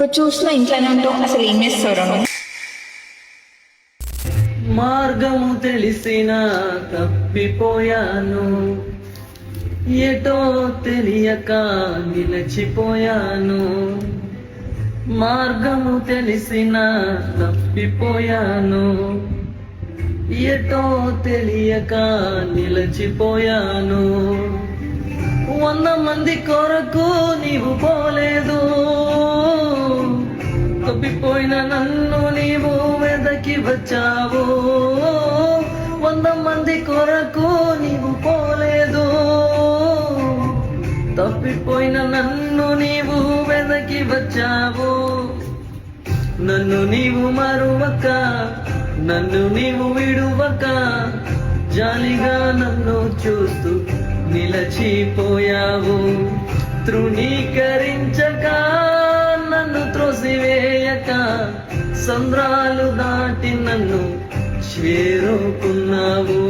ఇప్పుడు చూసిన ఇంట్లోనే ఉంటావు, అసలు ఏం చేస్తావు నువ్వు? మార్గము తెలిసిన తప్పిపోయాను, ఎటో తెలియక నిలచిపోయాను. మార్గము తెలిసిన తప్పిపోయాను, ఎటో తెలియక నిలచిపోయాను. 100 మంది కొరకు నీవు పోలేదు, తప్పిపోయిన నన్ను నీవు వెదకి వచ్చావు. 100 మంది కొరకు నీవు పోలేదు, తప్పిపోయిన నన్ను నీవు వెదకి వచ్చావు. నన్ను నీవు మరువక, నన్ను నీవు విడువక, జాలిగా నన్ను చూస్తూ నిలచిపోయావు. తృణీకరించక, నన్ను త్రోసివేయక, సంద్రాలు దాటి నన్ను చేరుకున్నావు.